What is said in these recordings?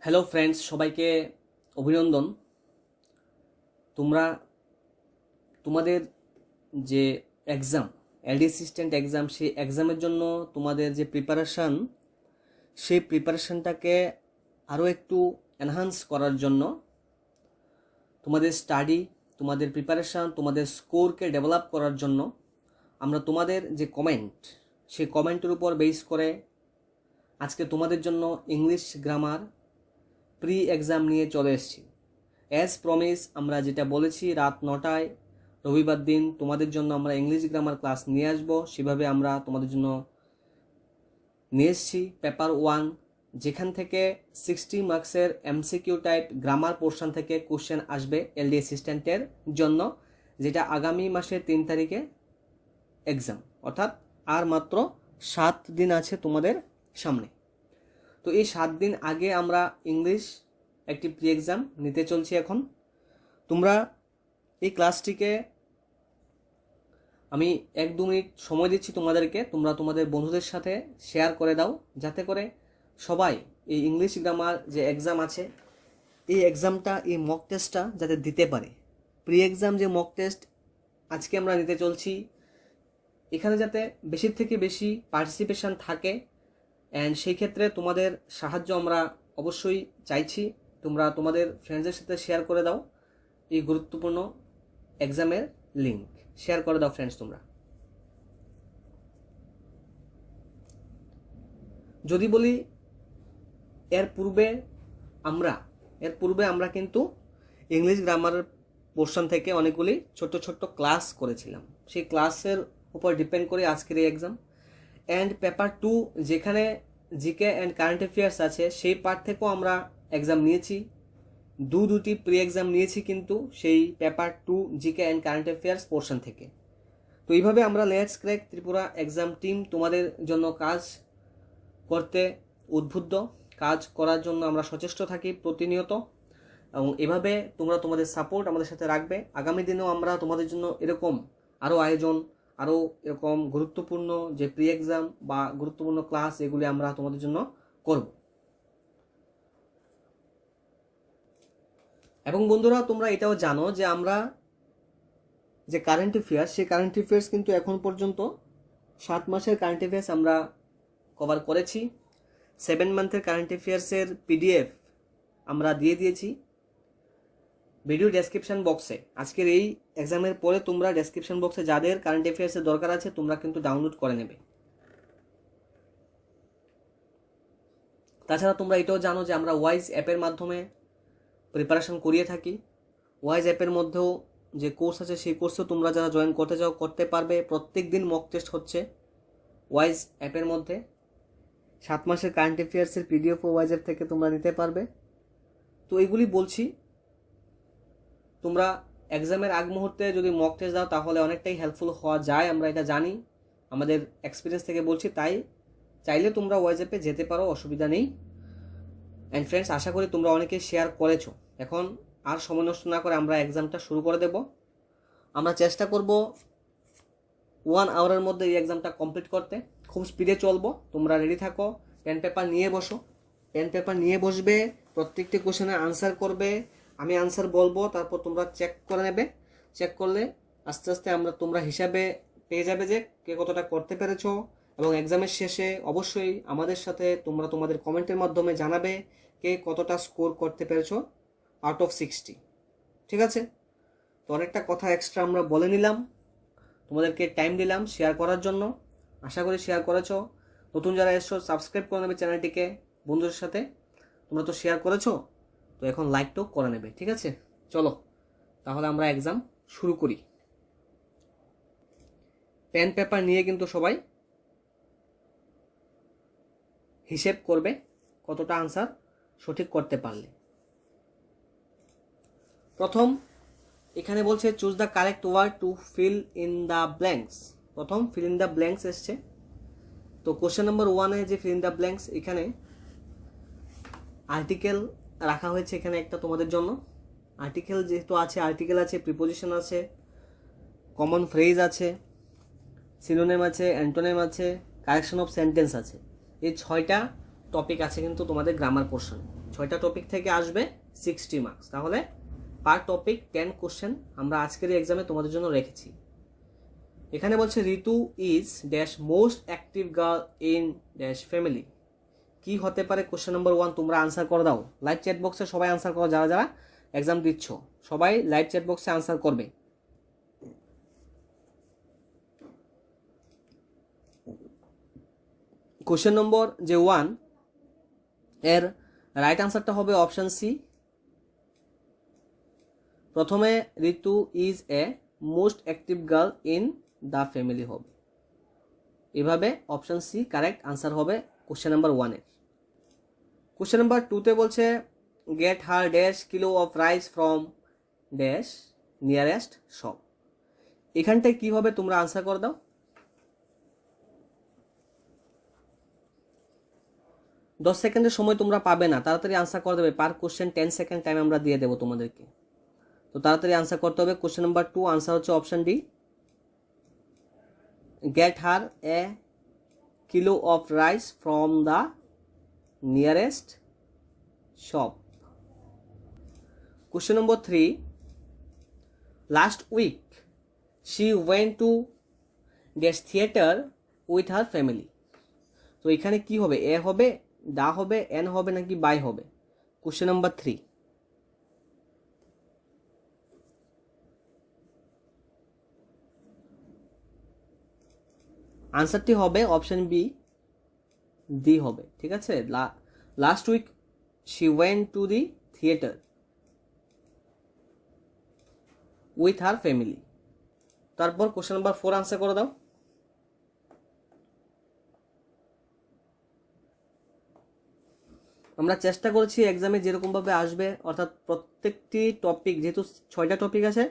Hello friends, সবাইকে অভিনন্দন। তোমরা তোমাদের যে এক্সাম, এলডি অ্যাসিস্ট্যান্ট এক্সাম, সেই এক্সামের জন্য তোমাদের যে প্রিপারেশান, সেই প্রিপারেশানটাকে আরও একটু এনহান্স করার জন্য, তোমাদের স্টাডি, তোমাদের প্রিপারেশান, তোমাদের স্কোরকে ডেভেলপ করার জন্য আমরা তোমাদের যে কমেন্ট, সেই কমেন্টের উপর বেস করে আজকে তোমাদের জন্য ইংলিশ গ্রামার প্রি এক্সাম নিয়ে চলে এসেছি। অ্যাজ প্রমিস, আমরা যেটা বলেছি রাত 9টায় রবিবার দিন তোমাদের জন্য আমরা ইংলিশ গ্রামার ক্লাস নিয়ে আসবো, সেভাবে আমরা তোমাদের জন্য নিয়ে এসেছি পেপার 1, যেখান থেকে 60 মার্কসের এমসিকিউ টাইপ গ্রামার পোর্শন থেকে কোশ্চেন আসবে এলডি অ্যাসিস্ট্যান্টের জন্য, যেটা আগামী মাসের 3 তারিখে এক্সাম, অর্থাৎ আর মাত্র 7 দিন আছে তোমাদের সামনে। তো এই 7 দিন আগে আমরা ইংলিশ একটি প্রি এক্সাম নিতে চলছি। এখন তোমরা এই ক্লাসটিকে আমি 1-2 মিনিট সময় দিচ্ছি তোমাদেরকে, তোমরা তোমাদের বন্ধুদের সাথে শেয়ার করে দাও, যাতে করে সবাই এই ইংলিশ গ্রামার যে এক্সাম আছে, এই এক্সামটা, এই মক টেস্টটা যাতে দিতে পারে। প্রি এক্সাম যে মক টেস্ট আজকে আমরা নিতে চলছি, এখানে যাতে বেশি থেকে বেশি পার্টিসিপেশন থাকে, অ্যান্ড সেই ক্ষেত্রে তোমাদের সাহায্য আমরা অবশ্যই চাইছি। তোমরা তোমাদের ফ্রেন্ডসদের সাথে শেয়ার করে দাও এই গুরুত্বপূর্ণ এক্সামের লিঙ্ক, শেয়ার করে দাও ফ্রেন্ডস। তোমরা যদি বলি, এর পূর্বে আমরা কিন্তু ইংলিশ গ্রামারের পোর্শন থেকে অনেকগুলি ছোট্ট ছোট্ট ক্লাস করেছিলাম। সেই ক্লাসের উপর ডিপেন্ড করে আজকের এই এক্সাম। অ্যান্ড পেপার 2, যেখানে জিকে অ্যান্ড কারেন্ট অ্যাফেয়ার্স আছে, সেই পার্ট থেকেও আমরা এক্সাম নিয়েছি। দুটি প্রি এক্সাম নিয়েছি কিন্তু সেই paper 2 GK and current affairs portion থেকে। তো এইভাবে আমরা let's crack Tripura exam team তোমাদের জন্য কাজ করতে উদ্বুদ্ধ, কাজ করার জন্য আমরা সচেষ্ট থাকি প্রতিনিয়ত, এবং এভাবে তোমরা তোমাদের সাপোর্ট আমাদের সাথে রাখবে। আগামী দিনেও আমরা তোমাদের জন্য এরকম আরও আয়োজন, আরও এরকম গুরুত্বপূর্ণ যে প্রি এক্সাম বা গুরুত্বপূর্ণ ক্লাস, এগুলি আমরা তোমাদের জন্য করব। এবং বন্ধুরা, তোমরা এটাও জানো যে আমরা যে কারেন্ট অ্যাফেয়ার্স, সেই কারেন্ট অ্যাফেয়ার্স কিন্তু এখন পর্যন্ত 7 মাসের কারেন্ট অ্যাফেয়ার্স আমরা কভার করেছি। 7 মান্থের কারেন্ট অ্যাফেয়ার্সের পিডিএফ আমরা দিয়ে দিয়েছি ভিডিও ডেসক্রিপশন বক্সে। আজকের এই এক্সামের পরে তোমরা ডেসক্রিপশন বক্সে যাদের কারেন্ট অ্যাফেয়ার্সের দরকার আছে, তোমরা কিন্তু ডাউনলোড করে নেবে। তাছাড়া তোমরা এটাও জানো যে আমরা ওয়াইজ অ্যাপের মাধ্যমে প্রিপারেশন করিয়ে থাকি। ওয়াইজ অ্যাপের মধ্যেও যে কোর্স আছে, সেই কোর্সেও তোমরা যারা জয়েন করতে চাও করতে পারবে। প্রত্যেক দিন মক টেস্ট হচ্ছে ওয়াইজ অ্যাপের মধ্যে। 7 মাসের কারেন্ট অ্যাফেয়ার্সের পিডিএফও ওয়াইজ অ্যাপ থেকে তোমরা নিতে পারবে। তো এইগুলি বলছি, তোমরা এক্সামের আগ মুহূর্তে যদি মক টেস্ট দাও তাহলে অনেকটাই হেল্পফুল হওয়া যায়, আমরা এটা জানি, আমাদের এক্সপিরিয়েন্স থেকে বলছি। তাই চাইলে তোমরা ওয়াইজ অ্যাপে যেতে পারো, অসুবিধা নেই। অ্যান্ড ফ্রেন্ডস, আশা করি তোমরা অনেকে শেয়ার করেছো। এখন আর সময় নষ্ট না করে আমরা এক্সামটা শুরু করে দেব। আমরা চেষ্টা করব 1 আওয়ারের মধ্যে এই এক্সামটা কমপ্লিট করতে। খুব স্পিডে চলবো, তোমরা রেডি থাকো। পেন পেপার নিয়ে বসো, পেন পেপার নিয়ে বসবে, প্রত্যেকটি কোশ্চেনের আনসার করবে। আমি আনসার বলবো, তারপর তোমরা চেক করে নেবে। চেক করলে আস্তে আস্তে তোমরা হিসাবে পেয়ে যাবে যে কে কতটা করতে পেরেছো। এবং এক্সামের শেষে অবশ্যই আমাদের সাথে তোমরা তোমাদের কমেন্টের মাধ্যমে জানাবে কে কতটা স্কোর করতে পেরেছো আউট অফ 60। ঠিক আছে? তো অনেকটা কথা এক্সট্রা আমরা বলে নিলাম, তোমাদেরকে টাইম দিলাম শেয়ার করার জন্য। আশা করি শেয়ার করেছো। নতুন যারা এসছো, সাবস্ক্রাইব করে নেবে চ্যানেলটিকে বন্ধুদের সাথে। তোমরা তো শেয়ার করেছো, তো এখন লাইকটাও করে নেবে। ঠিক আছে? চলো তাহলে আমরা এক্সাম শুরু করি। পেন পেপার নিয়ে কিন্তু সবাই হিসেব করবে কতটা আনসার সঠিক করতে পারলে। প্রথম এখানে বলছে choose the correct word to fill in the blanks. প্রথম ফিল ইন দ্য ব্ল্যাঙ্কস এসছে। তো কোশ্চেন নাম্বার 1-এ যে ফিল ইন দ্য ব্ল্যাঙ্কস, এখানে আর্টিকেল রাখা হয়েছে এখানে একটা তোমাদের জন্য। আর্টিকেল যেহেতু আছে, আর্টিকেল আছে, প্রিপোজিশন আছে, কমন ফ্রেজ আছে, সিনোনিম আছে, অ্যান্টোনিম আছে, কারেকশন অফ সেন্টেন্স আছে। এই 6টা টপিক আছে কিন্তু তোমাদের গ্রামার পোর্শন, 6টা টপিক থেকে আসবে 60 মার্কস। তাহলে পার টপিক 10 কোশ্চেন আমরা আজকের এক্সামে তোমাদের জন্য রেখেছি। এখানে বলছে Ritu is dash most active girl in dash family. কি হতে পারে? কোশ্চেন নম্বর 1 তোমরা আনসার করে দাও। লাইভ চ্যাট বক্সে সবাই আনসার করো, যারা যারা এক্সাম দিচ্ছ সবাই লাইভ চ্যাট বক্সে আনসার করবে। কোশ্চেন নম্বর যে 1 এর রাইট আনসারটা হবে অপশন সি। প্রথমে Ritu is a most active girl in the family হবে, এভাবে অপশন সি কারেক্ট আনসার হবে কোশ্চেন নাম্বার 1 এর। কোশ্চেন নাম্বার 2তে বলছে get her dash kilo of rice from dash nearest shop. এখানটায় কি হবে তোমরা আনসার করে দাও। 10 সেকেন্ডের সময় তোমরা পাবে না, তাড়াতাড়ি আনসার করে দেবে। পার কোশ্চেন 10 সেকেন্ড টাইম আমরা দিয়ে দেবো তোমাদেরকে, তো তাড়াতাড়ি আনসার করতে হবে। কোশ্চেন নাম্বার 2 আনসার হচ্ছে option D, get her a kilo of rice from the nearest shop. Question number 3 last week she went to dash theatre with her family. তো এখানে কি হবে? এ হবে, দা হবে, এন হবে নাকি বাই হবে? কোশ্চেন নাম্বার 3 আনসারটি হবে অপশন বি, ডি হবে। ঠিক আছে, last week she went to the theatre with her family. তারপর কোশ্চেন নাম্বার 4 আনসার করে দাও। আমরা চেষ্টা করছি এক্সামে যেরকমভাবে আসবে, অর্থাৎ প্রত্যেকটি টপিক, যেহেতু 6টা টপিক আছে,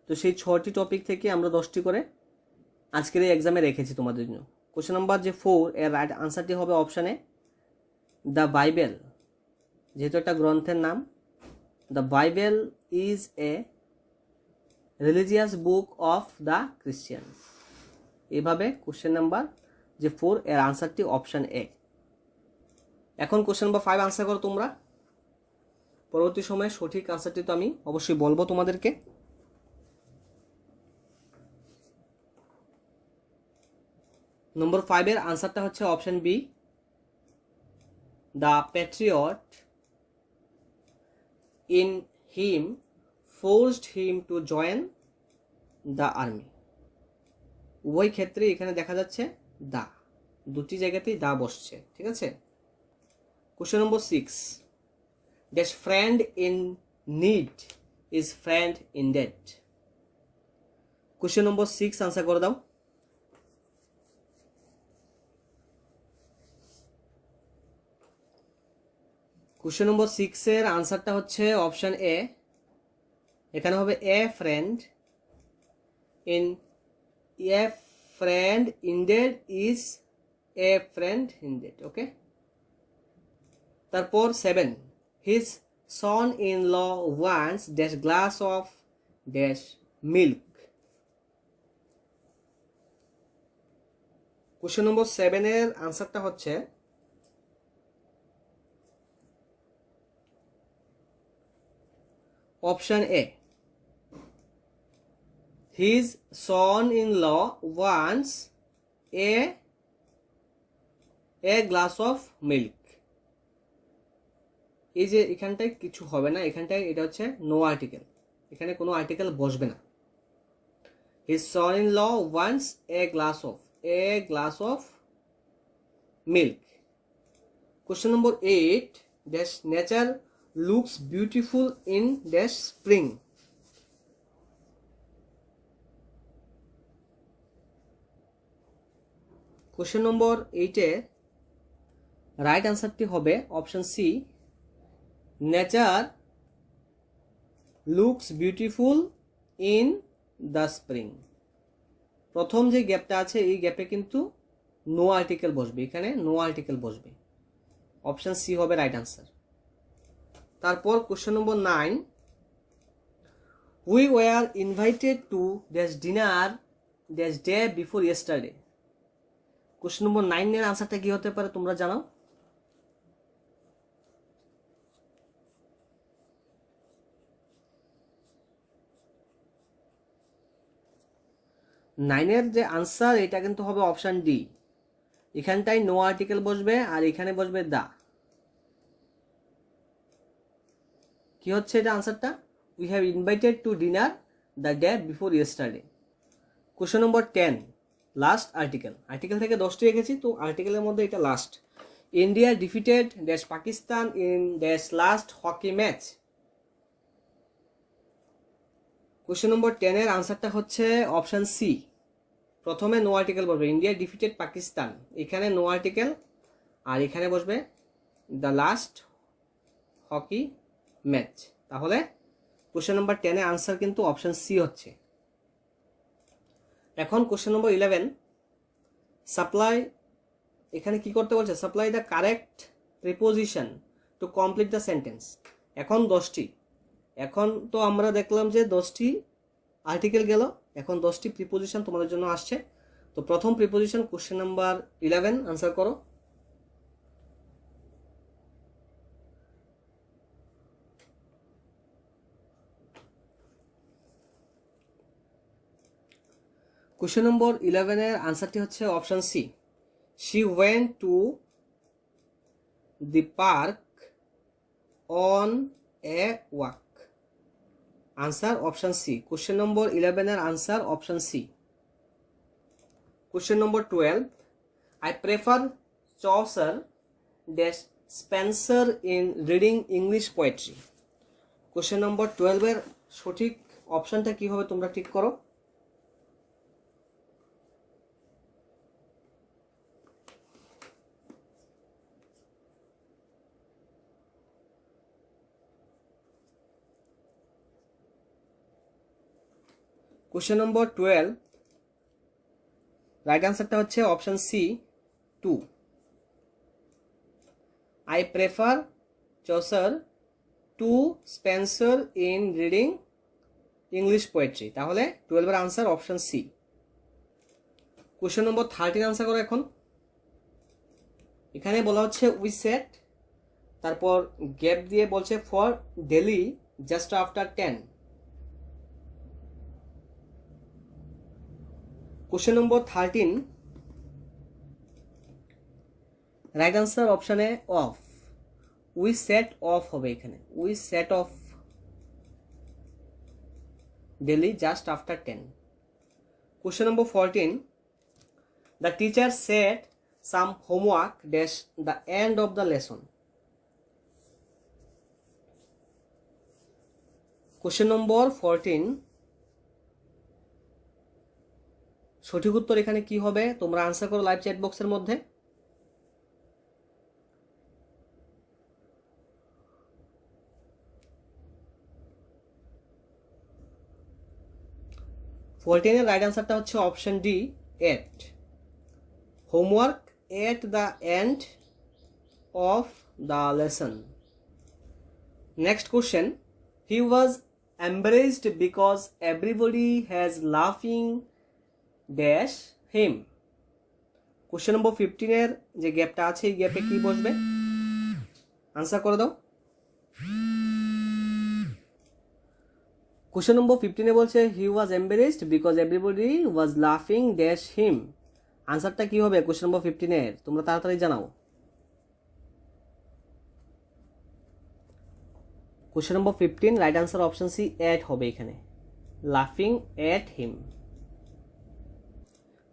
তো সেই 6টি টপিক থেকে আমরা 10টি করে আজকের এই এক্সামে রেখেছি তোমাদের জন্য। কোশ্চেন নাম্বার যে 4 এর রাইট আনসারটি হবে অপশানে দ্য বাইবেল। যেহেতু একটা গ্রন্থের নাম, the Bible is a religious book of the Christians. এভাবে কোশ্চেন নাম্বার যে 4 এর আনসারটি অপশান এ। এখন কোশ্চেন নাম্বার 5 আনসার করো তোমরা। পরবর্তী সময়ে সঠিক আনসারটি তো আমি অবশ্যই বলবো তোমাদেরকে। নম্বর 5 এর আনসারটা হচ্ছে option B, the patriot in him forced him to join the army. উভয় ক্ষেত্রে এখানে দেখা যাচ্ছে দা, দুটি জায়গাতেই দা বসছে। ঠিক আছে। Question number 6 dash friend in need is friend in deed. Question number 6 answer করে দাও। কোশ্চেন নম্বর 6 এর আনসারটা হচ্ছে অপশন এ। এখানে হবে a friend indeed is a friend indeed. Okay. তারপর 7 his son in law wants dash glass of dash milk. Question number 7 এর আনসারটা হচ্ছে option A, his son in law wants a glass of milk. এই যে এখানটায় কিছু হবে না, এখানটায় এটা হচ্ছে নো আর্টিকেল, এখানে কোনো আর্টিকেল বসবে না। His son in law wants a glass of milk. Question number 8 dash nature looks beautiful in dash spring. Question number 8 এর রাইট আনসারটি হবে option C, nature looks beautiful in the spring. প্রথম যে গ্যাপটা আছে এই গ্যাপে কিন্তু নো আর্টিকেল বসবে, এখানে নো আর্টিকেল বসবে। অপশন সি হবে রাইট আনসার। তারপর question number 9 we were invited to dash dinner dash day before yesterday. Question number 9 এর আনসারটা কি হতে পারে তোমরা জানাও। 9-এর যে আনসার এটা কিন্তু হবে অপশান ডি। এখানটায় নো আর্টিকেল বসবে আর এখানে বসবে দা। কি হচ্ছে এটা আনসারটা? We have invited to dinner the day before yesterday. Question number 10, last article. Article থেকে 10টি রেখেছি, তো আর্টিকেলের মধ্যে এটা last. India defeated dash Pakistan in dash last hockey match. Question number 10-এর আনসারটা হচ্ছে অপশান সি। প্রথমে নো আর্টিকেল বসবে, ইন্ডিয়া ডিফিটেড পাকিস্তান, এখানে নো আর্টিকেল আর এখানে বসবে দ্য লাস্ট হকি ম্যাচ। তাহলে কোশ্চেন নম্বর 10-এর আনসার কিন্তু অপশান সি হচ্ছে। এখন কোশ্চেন নম্বর 11, সাপ্লাই। এখানে কি করতে বলছে? Supply the correct preposition to complete the sentence. এখন 10টি, এখন তো আমরা দেখলাম যে 10টি আর্টিকেল গেল, এখন 10টি প্রিপোজিশন তোমাদের জন্য আসছে। তো প্রথম প্রিপোজিশন কোশ্চেন নাম্বার 11 আনসার করো। কোশ্চেন নম্বর 11-এর আনসারটি হচ্ছে option C. She went to the park on a walk. Answer option C. Question number 11-এর answer option C. Question number 12, I prefer Chaucer dash Spenser in reading English poetry. Question number 12-এর সঠিক অপশানটা কি হবে তোমরা ঠিক করো। Question number 12, right আনসারটা হচ্ছে option C 2। I prefer Chaucer to Spenser in reading English poetry. তাহলে 12-এর answer option C. Question number 13 answer করো এখন। এখানে বলা হচ্ছে উই সেট, তারপর গ্যাপ দিয়ে বলছে for daily just after 10। Question number 13, right answer অপশানে অফ। উই সেট অফ হবে এখানে, we set of daily just after 10। Question number 14, the teacher said some homework dash the end of the lesson. Question নম্বর 14, সঠিক উত্তর এখানে কি হবে তোমরা answer করো লাইভ চ্যাট বক্সের মধ্যে। ফোরটিনের রাইট আনসারটা হচ্ছে option D 8, homework at the end of the lesson. Next question, he was embarrassed because everybody has laughing dash him. Question number 15-এর যে গ্যাপটা আছে এই গ্যাপে কি বসবে আনসার করে দাও। কোশ্চেন নম্বর 15-এ বলছে he was embarrassed because everybody was লাফিং ড্যাশ হিম। আনসারটা কি হবে কোশ্চেন নম্বর 15-এর তোমরা তাড়াতাড়ি জানাও। Question number 15 right answer option C at হবে এখানে, লাফিং এট হিম।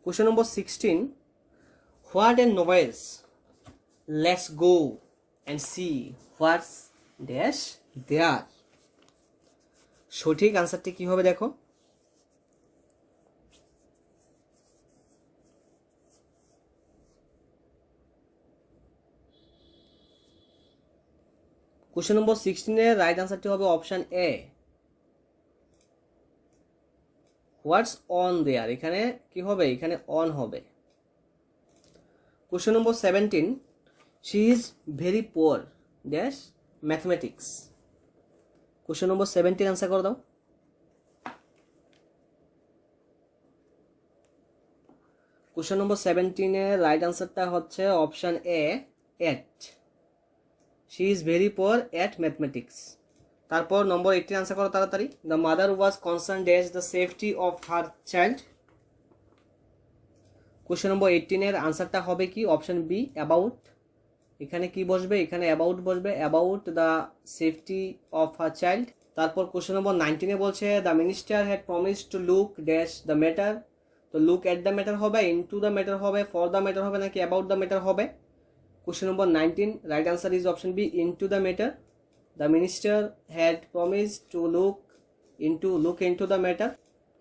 Question number 16, what a noise, let's go and see what's dash there। সঠিক আনসারটি কি হবে দেখো। কোশ্চেন নম্বর 16-এর রাইট আনসারটি হবে option A, what's on their. এখানে কি হবে এখানে অন হবে। Question number 17, she is very poor dash mathematics. Question number 17 answer করে দাও। কোশ্চেন নম্বর 17-এর রাইট আনসারটা হচ্ছে option A, at. She is very poor at mathematics. তারপর নম্বর 18 আনসার করো তাড়াতাড়ি। The mother was concern dash the safety of her child. Question number 18-এর আনসারটা হবে কি? Option B, about. এখানে কি বসবে? এখানে অ্যাবাউট বসবে, about the safety of a child. তারপর কোশ্চেন নম্বর 19-এ বলছে the minister had promise to look dash the matter. তো লুক এট দ্য ম্যাটার হবে, ইনটু দ্য ম্যাটার হবে, ফর দ্য ম্যাটার হবে, নাকি অ্যাবাউট দ্য ম্যাটার হবে? Question number 19, right answer is option B, into the matter. The minister had promise to look into the matter.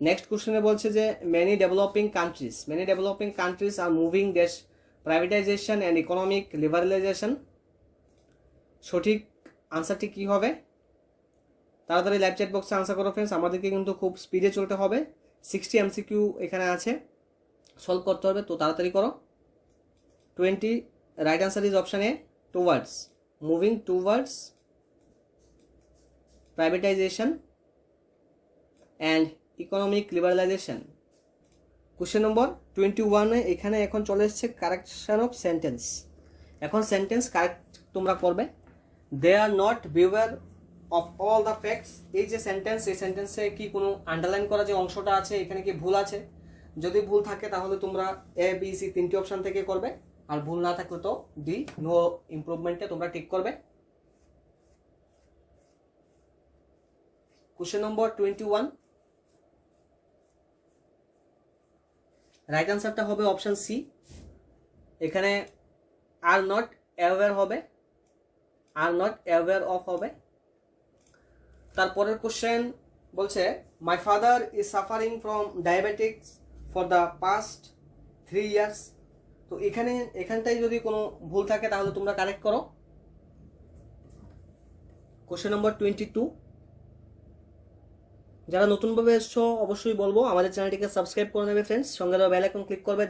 Next কোশ্চেনে বলছে যে many developing countries are moving dash privatisation and economic liberalisation. সঠিক আনসারটি কি হবে? তাড়াতাড়ি live chat বক্সে answer করো friends, আমাদেরকে কিন্তু খুব স্পিডে চলতে হবে। 60 MCQ এখানে আছে, সলভ করতে হবে, তো তাড়াতাড়ি করো। 20, right answer is option A, towards, moving towards privatization and economic liberalization. Question number 21-এ এখানে এখন চলে এসছে কারেকশন অফ সেন্টেন্স। এখন সেন্টেন্স কারেক্ট তোমরা করবে। They are not beware of all the facts. এই যে সেন্টেন্স, এই সেন্টেন্সে কি কোনো আন্ডারলাইন করা যে অংশটা আছে এখানে কি ভুল আছে? যদি ভুল থাকে তাহলে তোমরা এ, বি, সি 3টি অপশন থেকে করবে, আর ভুল না থাকলে তো ডি, নো ইমপ্রুভমেন্টে তোমরা ঠিক করবে। কোশ্চেন নম্বর 21, রাইট আনসারটা হবে অপশন সি। এখানে আর নট অ্যাওয়্যার হবে, আর নট অ্যাওয়্যার অফ হবে। তারপরের কোশ্চেন বলছে my father is suffering from diabetics for the past 3 years। তো এখানটাই যদি কোনো ভুল থাকে তাহলে তোমরা কারেক্ট করো। কোশ্চেন নম্বর 22, যারা নতুনভাবে এসছো অবশ্যই বলবো আমাদের চ্যানেলটিকে সাবস্ক্রাইব করে নেবে ফ্রেন্ডস, সঙ্গে দেওয়া বেল আইকন ক্লিক করবে,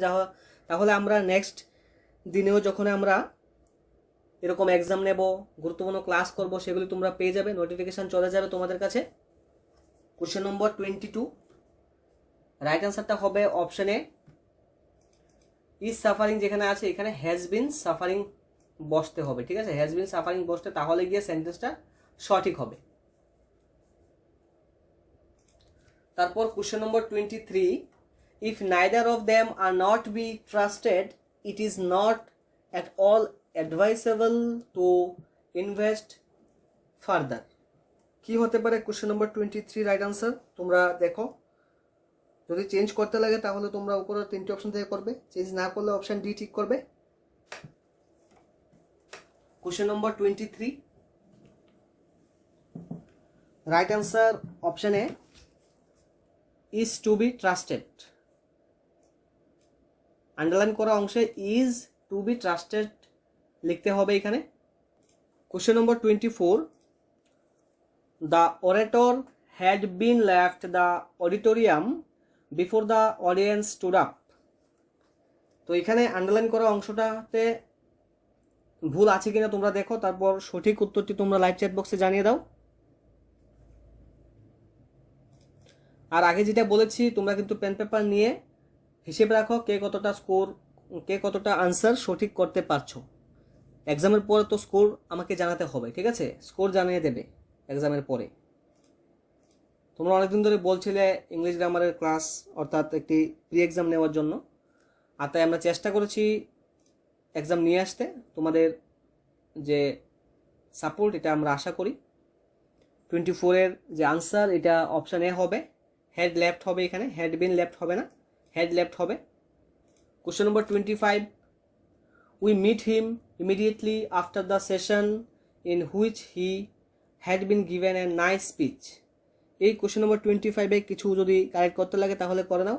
তাহলে আমরা নেক্সট দিনেও যখন আমরা এরকম এক্সাম নেব, গুরুত্বপূর্ণ ক্লাস করব, সেগুলি তোমরা পেয়ে যাবে, নোটিফিকেশন চলে যাবে তোমাদের কাছে। কোশ্চেন নম্বর 22, রাইট আনসারটা হবে অপশন এ, ইজ সাফারিং যেখানে আছে এখানে হ্যাজ বিন সাফারিং বসতে হবে, ঠিক আছে? হ্যাজ বিন সাফারিং বসতে, তাহলে গিয়ে সেন্টেন্সটা সঠিক হবে। তারপর question number 23, if neither of them are not be trusted it is not at all অ্যাডভাইসেবল to invest further. কি হতে পারে কোশ্চেন নম্বর 23 রাইট আনসার? তোমরা দেখো, যদি চেঞ্জ করতে লাগে তাহলে তোমরা উপরের 3টি অপশন থেকে করবে, চেঞ্জ না করলে অপশন ডি ঠিক করবে। Question number 23, right answer option A, is to be trusted. Underline করা অংশে ইজ টু বি ট্রাস্টেড লিখতে হবে এখানে। Question number 24, the orator had been left the auditorium before the audience stood up. তো এখানে underline করা অংশটাতে ভুল আছে কিনা তোমরা দেখো, তারপর সঠিক উত্তরটি তোমরা লাইভ চ্যাট বক্সে জানিয়ে দাও। আর আগে যেটা বলেছি তোমরা কিন্তু পেন পেপার নিয়ে হিসেব রাখো কে কতটা স্কোর, কে কতটা আনসার সঠিক করতে পারছো। এক্সামের পরে তো স্কোর আমাকে জানাতে হবে, ঠিক আছে? স্কোর জানিয়ে দেবে এক্সামের পরে। তোমরা অনেকদিন ধরে বলছিলে ইংলিশ গ্রামারের ক্লাস অর্থাৎ একটি প্রি এক্সাম নেওয়ার জন্য, আর তাই আমরা চেষ্টা করেছি এক্সাম নিয়ে আসতে। তোমাদের যে সাপোর্ট এটা আমরা আশা করি। 24-এর যে আনসার এটা অপশান এ হবে, হেড লেফট হবে, এখানে হেড বিন লেফট হবে না, হেড লেফট হবে। Question number 25, we meet him immediately after the session in which he had been given a nice speech. এই কোশ্চেন নম্বর 25-এ কিছু যদি কারেক্ট করতে লাগে তাহলে করে নাও।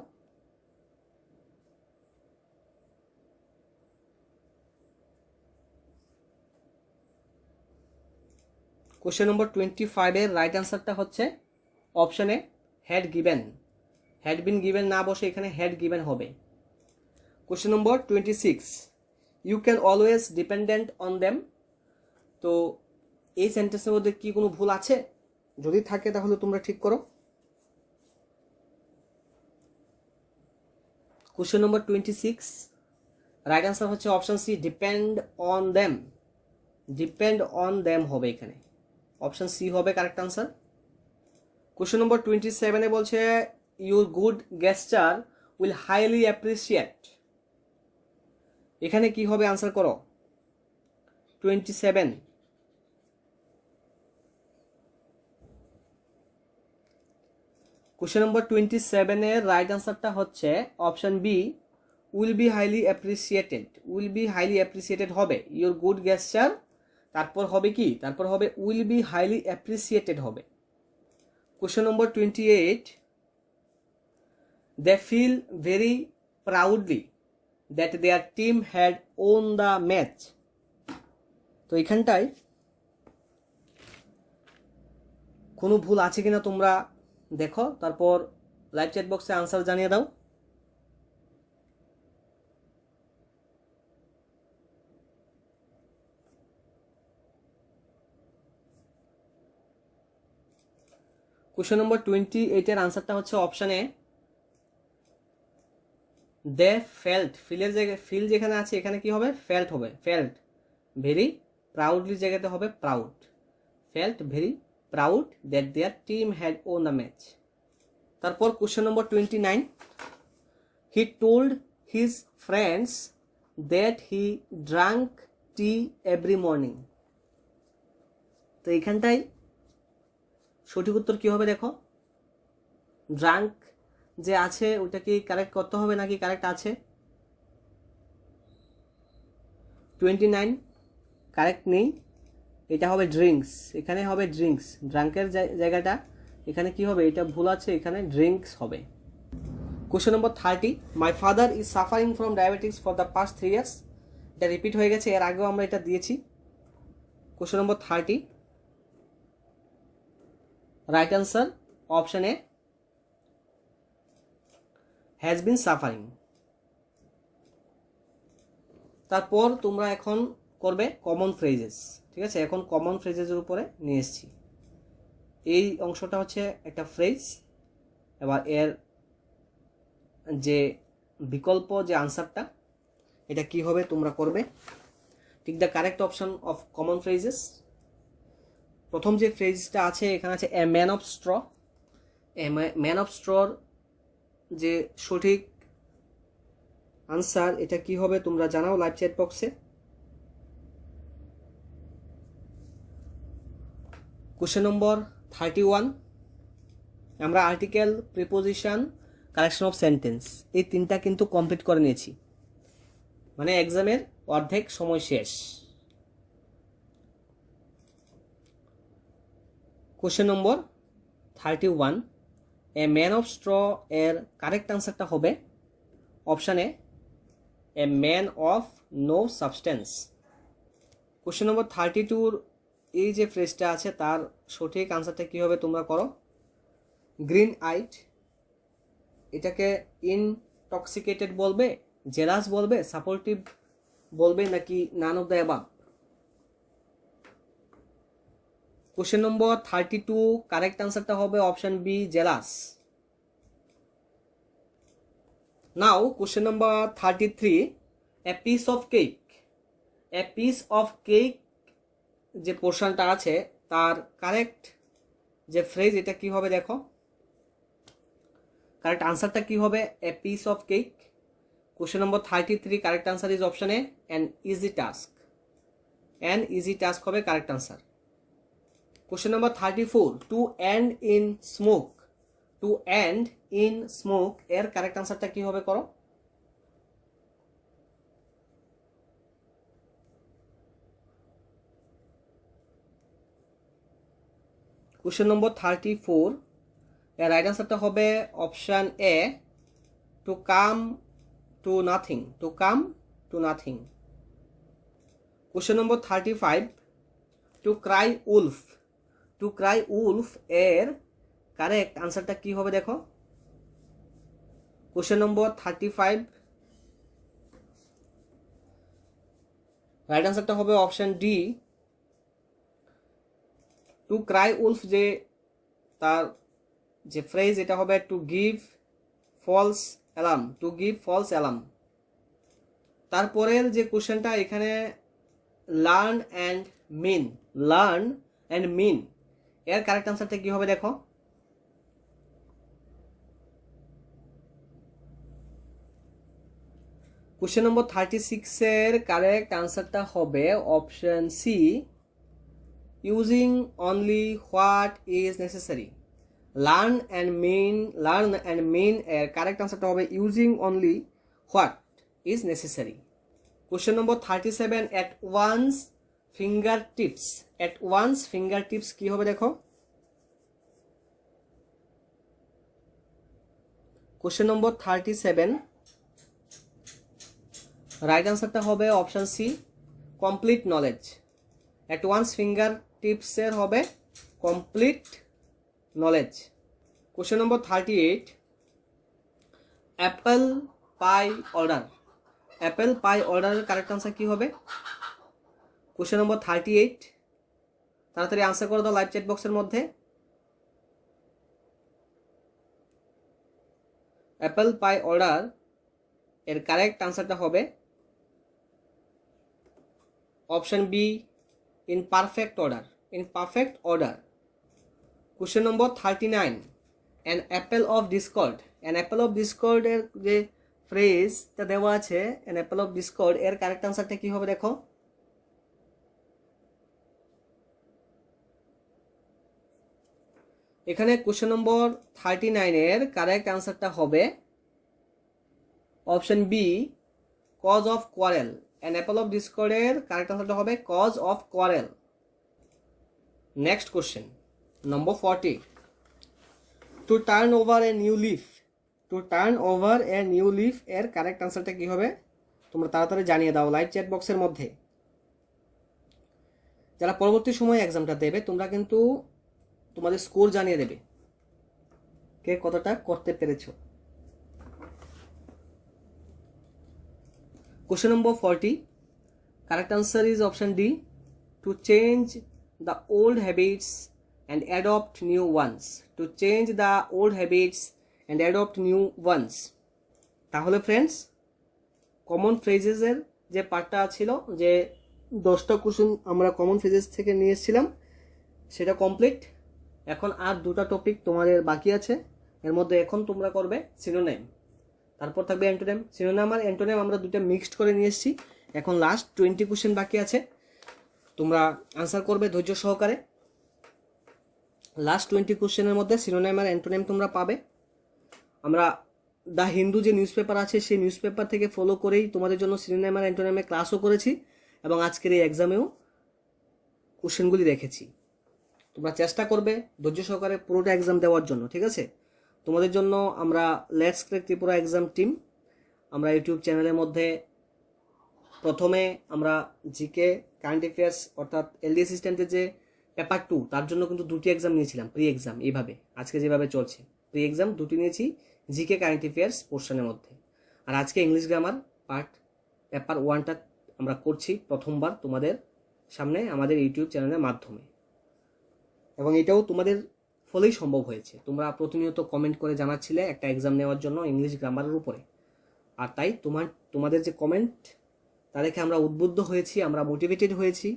কোশ্চেন নম্বর 25-এর রাইট আনসারটা হচ্ছে option A, had given. Had been given না বসে এখানে হ্যাড গিভেন হবে। Question number 26, you can always dependent on them. তো এই সেন্টেন্সের মধ্যে কি কোনো ভুল আছে? যদি থাকে তাহলে তোমরা ঠিক করো। কোশ্চেন নম্বর 26, রাইট আনসার হচ্ছে option C, depend on them. Depend on them হবে এখানে, অপশন সি হবে কারেক্ট আনসার। কোশ্চেন নম্বর 27-এ বলছে your good gesture will highly appreciate. এখানে কি হবে আনসার করো 27। কোশ্চেন নম্বর 27 এর রাইট আনসারটা হচ্ছে option B, will be highly appreciated. Will be highly appreciated হবে ইওর গুড গেস্টার, তারপর হবে কি, তারপর হবে উইল বি হাইলি অ্যাপ্রিসিয়েটেড হবে। Question number 28, they feel very proudly that their team had won the match। তো এখানটায় কোনো ভুল আছে কিনা তোমরা দেখো, তারপর লাইভ চ্যাট বক্সে আনসার জানিয়ে দাও। কোশ্চেন নম্বর 28 এর আনসারটা হচ্ছে অপশন এ, দে ফেল্ট। ফিলের জায়গায় ফিল যেখানে আছে এখানে কি হবে, ফেল্ট হবে, ফেল্ট। ভেরি প্রাউডলি জায়গাতে হবে proud, felt very proud that their team had won the match. তারপর question number 29, he told his friends that he drank tea every morning. তো এখানটাই সঠিক উত্তর কি হবে দেখো, ড্রাঙ্ক যে আছে ওটা কি কারেক্ট করতে হবে নাকি কারেক্ট আছে? 29 কারেক্ট নেই, এটা হবে ড্রিঙ্কস, এখানে হবে ড্রিঙ্কস, ড্রাঙ্কের জায়গাটা এখানে কি হবে, এটা ভুল আছে, এখানে ড্রিঙ্কস হবে। Question number 30, my father is suffering from diabetes for the past 3 years। এটা রিপিট হয়ে গেছে, এর আগেও আমরা এটা দিয়েছি। Question number 30, right answer option A, has been suffering. তারপর তোমরা এখন করবে কমন ফ্রেজেস, ঠিক আছে? এখন কমন ফ্রেজেসের উপরে নিয়ে এসেছি। এই অংশটা হচ্ছে একটা ফ্রেজ, এবার এর যে বিকল্প যে আনসারটা এটা কি হবে তোমরা করবে। ঠিক the correct option of common phrases. প্রথম যে ফ্রেজটা আছে এখানে আছে a man of straw. A man of স্ট্রর যে সঠিক আনসার এটা কি হবে তোমরা জানাও লাইভ চ্যাট বক্সে। কোশ্চেন নম্বর 31, আমরা article, preposition, collection of sentence এই তিনটা কিন্তু কমপ্লিট করে নিয়েছি, মানে এক্সামের অর্ধেক সময় শেষ। Question number 31, a man of straw এর কারেক্ট আনসারটা হবে option A, a man of no substance. Question number 32 এই যে ফ্রেজটা আছে তার সঠিক আনসারটা কি হবে তোমরা করো। গ্রিন আইট, এটাকে ইনটক্সিকেটেড বলবে, জেলাস বলবে, সাপোর্টিভ বলবে নাকি none of the above? Question number 32 correct আনসারটা হবে option B, jealous. Now question number 33, a piece of cake. A piece of cake যে পোর্শনটা আছে তার কারেক্ট যে ফ্রেজ এটা কি হবে দেখো, কারেক্ট আনসারটা কি হবে, a piece of cake. Question number 33 correct answer is option A, an easy task. An easy task হবে correct answer. Question number 34, to end in smoke. To end in smoke এর correct আনসারটা কি হবে করো। Question number 34 এর right আনসারটা হবে option A, to come to nothing. To come to nothing. Question number 35, to cry wolf. To cry wolf এর correct আনসারটা কি হবে দেখো। কোশ্চেন নম্বর 35 রাইট আনসারটা হবে option D, to cry wolf যে তার যে ফ্রেজ এটা হবে to give false alarm. To give false alarm. তারপরের যে কোশ্চেনটা এখানে learn and mean. Learn and mean এর কারেক্ট আনসারটা কি হবে দেখো। কোশ্চেন নম্বর 36 এর কারেক্ট আনসারটা হবে option C, using only what is necessary. Learn and mean এর কারেক্ট আনসারটা হবে using only what is necessary. Question number 37, at one's fingertips. At one's fingertips কি হবে দেখো। কোশ্চেন নম্বর 37, রাইট আনসারটা হবে option C, complete knowledge. At one's finger টিপসের হবে complete knowledge. Question number 38, apple pie order. Apple pie অর্ডারের correct answer কি হবে? কোশ্চেন নম্বর 38, তাড়াতাড়ি আনসার করে দাও লাইভ চ্যাট বক্সের মধ্যে। অ্যাপল পাই অর্ডার এর কারেক্ট আনসারটা হবে option B, in perfect order. In perfect order. Question number 39, an apple of discord. An apple of discord এর যে ফ্রেজটা দেওয়া আছে, অ্যান অ্যাপেল অফ ডিসকর্ড এর কারেক্ট আনসারটা কি হবে দেখো। এখানে কোশ্চেন নম্বর 39 এর কারেক্ট আনসারটা হবে option B, cause of quarrel. An apple of ডিসকর্ডের কারেক্ট আনসারটা হবে cause of quarrel. Next question number 40, to turn over a new leaf. To turn over a new leaf এর কারেক্ট আনসারটা কি হবে তোমরা তাড়াতাড়ি জানিয়ে দাও লাইভ চ্যাট বক্সের মধ্যে। যারা পরবর্তী সময়ে এক্সামটা দেবে তোমরা কিন্তু তোমাদের স্কোর জানিয়ে দেবে কে কতটা করতে পেরেছো। Question number 40, correct answer is option D, to change the old habits and adopt new ones. To change the old habits and adopt new ones. তাহলে ফ্রেন্ডস, কমন ফ্রেজেসের যে পার্টটা ছিল, যে 10টা কোশ্চেন আমরা কমন ফ্রেজেস থেকে নিয়ে এসেছিলাম, সেটা কমপ্লিট। এখন আর 2টা টপিক তোমাদের বাকি আছে। এর মধ্যে এখন তোমরা করবে সিনোনিম, তারপর থাকবে অ্যান্টোনিম। সিনোনিম আর অ্যান্টোনিম আমরা দুটো মিক্সড করে নিয়ে এসেছি। এখন লাস্ট 20 কোশ্চেন বাকি আছে, তোমরা আনসার করবে ধৈর্য সহকারে। লাস্ট 20 কোশ্চেনের মধ্যে সিনোনিম আর অ্যান্টোনিম তোমরা পাবে। আমরা দ্য হিন্দু যে নিউজ পেপার আছে সেই নিউজ পেপার থেকে ফলো করেই তোমাদের জন্য সিনোনিম আর অ্যান্টোনিমে ক্লাসও করেছি এবং আজকের এই এক্সামেও কোশ্চেনগুলি রেখেছি। তোমরা চেষ্টা করবে ধৈর্য সহকারে পুরোটা এক্সাম দেওয়ার জন্য, ঠিক আছে? তোমাদের জন্য আমরা let's crack Tripura exam team, আমরা ইউটিউব চ্যানেলের মধ্যে প্রথমে আমরা জিকে কারেন্ট অ্যাফেয়ার্স অর্থাৎ এলডি অ্যাসিস্ট্যান্টের যে পেপার 2 তার জন্য কিন্তু 2টি এক্সাম নিয়েছিলাম, প্রি এক্সাম। এইভাবে আজকে যেভাবে চলছে প্রি এক্সাম 2টি নিয়েছি জিকে কারেন্ট অ্যাফেয়ার্স পোর্শনের মধ্যে। আর আজকে ইংলিশ গ্রামার পার্ট পেপার 1টা আমরা করছি প্রথমবার তোমাদের সামনে আমাদের ইউটিউব চ্যানেলের মাধ্যমে, এবং এটাও তোমাদের ফলেই সম্ভব হয়েছে। তোমরা প্রতিনিয়ত কমেন্ট করে জানাচ্ছিলে একটা এক্সাম নেওয়ার জন্য ইংলিশ গ্রামারের উপরে, আর তাই তোমাদের যে কমেন্ট তা দেখে আমরা উদ্বুদ্ধ হয়েছি, আমরা মোটিভেটেড হয়েছি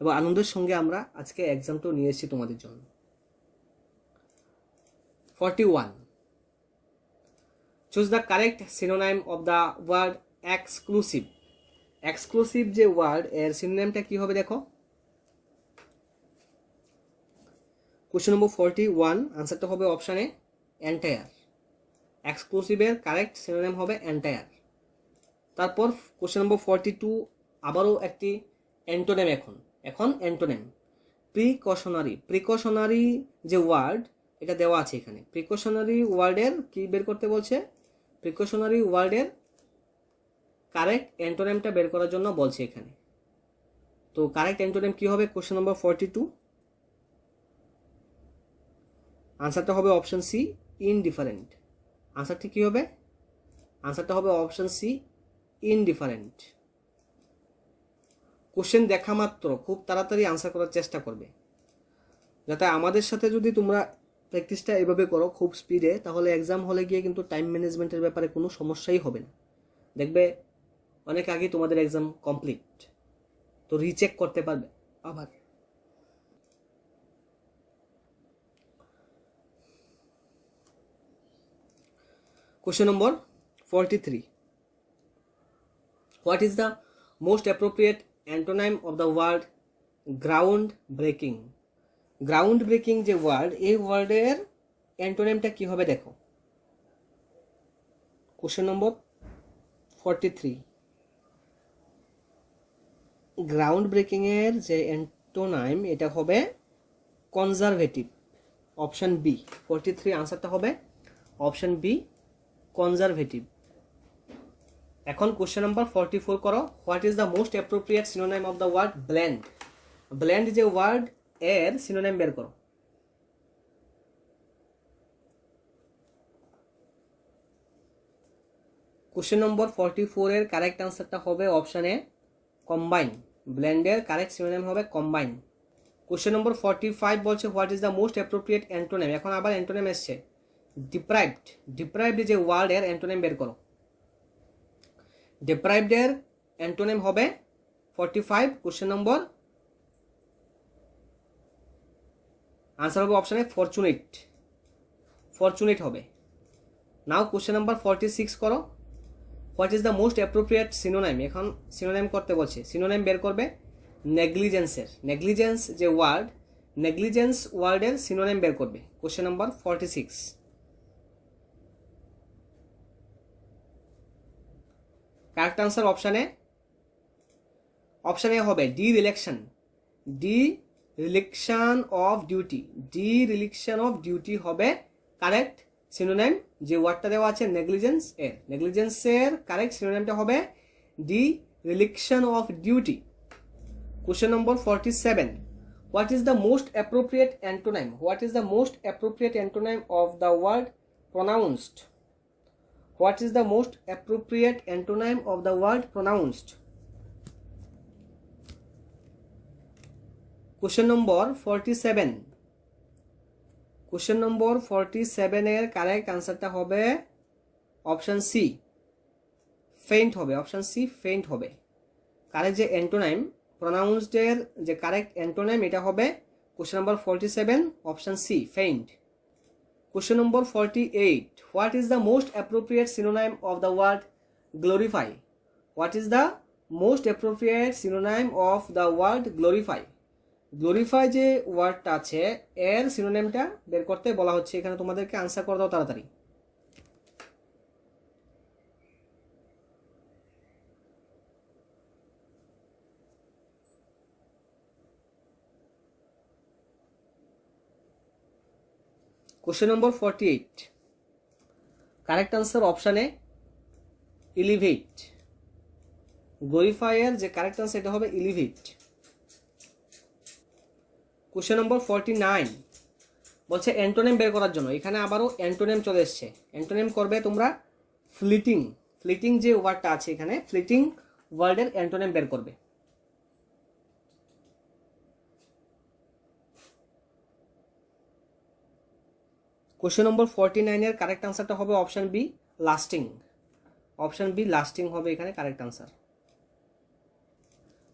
এবং আনন্দের সঙ্গে আমরা আজকে এক্সামটাও নিয়ে এসেছি তোমাদের জন্য। 41, choose the correct synonym of the word exclusive. Exclusive যে ওয়ার্ড এর সিনোনাইমটা কি হবে দেখো। কোশ্চেন নম্বর 41, আনসারটা হবে অপশন এ, এন্টায়ার। এক্সক্লুসিভের কারেক্ট সিনোনিম হবে এন্টায়ার। তারপর কোশ্চেন নম্বর 42, আবারও একটি অ্যান্টোনিম। এখন অ্যান্টোনিম প্রিকশনারি। প্রিকশনারি যে ওয়ার্ড এটা দেওয়া আছে এখানে, প্রিকশনারি ওয়ার্ডের কি বের করতে বলছে, প্রিকশনারি ওয়ার্ডের কারেক্ট অ্যান্টোনিমটা বের করার জন্য বলছে এখানে। তো কারেক্ট অ্যান্টোনিম কি হবে কোশ্চেন নম্বর 42, আনসারটা হবে অপশন সি, ইনডিফারেন্ট। আনসারটি কি হবে, আনসারটা হবে অপশন সি, ইনডিফারেন্ট। কোশ্চেন দেখা মাত্র খুব তাড়াতাড়ি আনসার করার চেষ্টা করবে, যাতে আমাদের সাথে যদি তোমরা প্র্যাকটিসটা এভাবে করো খুব স্পিডে, তাহলে এক্সাম হলে গিয়ে কিন্তু টাইম ম্যানেজমেন্টের ব্যাপারে কোনো সমস্যাই হবে না। দেখবে অনেক আগেই তোমাদের এক্সাম কমপ্লিট, তো রিচেক করতে পারবে আবার। Question number 43, what is the most appropriate antonym of the word groundbreaking? Groundbreaking যে ওয়ার্ড, এই ওয়ার্ডের অ্যান্টোনাইমটা কী হবে দেখো। কোশ্চেন নম্বর 43, গ্রাউন্ড ব্রেকিংয়ের যে অ্যান্টোনাইম এটা হবে কনজারভেটিভ, অপশান বি। 43 আনসারটা হবে অপশান বি, কনজারভেটিভ। এখন কোশ্চেন নাম্বার 44 করো। What is the most appropriate synonym of the word blend? Blend যে ওয়ার্ড, এর সিনোনাইম বের করো। কোশ্চেন নম্বর 44 এর কারেক্ট আনসারটা হবে অপশান এ, কম্বাইন। ব্লেন্ডের কারেক্ট সিনোনিম হবে কম্বাইন। কোশ্চেন নম্বর 45 বলছে what is the most appropriate antonym. এখন আবার অ্যান্টোনিম এসছে, ডিপ্রাইভড। ডিপ্রাইভড যে ওয়ার্ডের অ্যান্টোনিম বের করো। ডিপ্রাইভডের অ্যান্টোনিম হবে 45 কোশ্চেন নম্বর, আনসার হবে অপশানে ফরচুনেট। ফরচুনেট হবে। নাও কোশ্চেন নাম্বার 46 করো। What is the most appropriate সিনোনাইম? এখন সিনোনাইম করতে বলছে, সিনোনাইম বের করবে নেগলিজেন্সের। নেগলিজেন্স যে ওয়ার্ড, নেগলিজেন্স ওয়ার্ডের সিনোনাইম বের করবে। কোশ্চেন নাম্বার 46, কারেক্ট আনসার অপশানে, অপশানে হবে dereliction. Dereliction of duty. Dereliction of duty হবে কারেক্ট সিনোনাইম যে ওয়ার্ডটা দেওয়া আছে নেগলিজেন্স এর। নেগলিজেন্সের কারেক্ট সিনোনাইমটা হবে dereliction of duty. Question number 47, what is the most appropriate antonym? What is the most appropriate antonym of the word pronounced? What is the most appropriate antonym of the word pronounced? Question number 47, question number 47 এর correct আনসারটা হবে option C, faint হবে। Option C, faint হবে। Correct যে antonym প্রোনাউন্সডের যে correct antonym এটা হবে question number 47 option C, faint. Question number 48, what is the most appropriate synonym of the word glorify? What is the most appropriate synonym of the word glorify? Glorify যে ওয়ার্ডটা আছে এর সিনোনিমটা বের করতে বলা হচ্ছে। এখানে তোমাদেরকে আনসার করে দাও তাড়াতাড়ি। কোশ্চেন নম্বর 48, কারেক্ট আনসার অপশানে এলিভেট। গ্লোরিফাইয়ের যে কারেক্ট আনসার এটা হবে এলিভেট। কোশ্চেন নম্বর 49 বলছে অ্যান্টোনিম বের করার জন্য। এখানে আবারও অ্যান্টোনিম চলে এসছে। অ্যান্টোনিম করবে তোমরা ফ্লিটিং। ফ্লিটিং যে ওয়ার্ডটা আছে এখানে, ফ্লিটিং ওয়ার্ডের অ্যান্টোনিম বের করবে। কোশ্চেন নম্বর 49 এর কারেক্ট আনসারটা হবে option B, lasting. Option B, lasting হবে এখানে correct answer.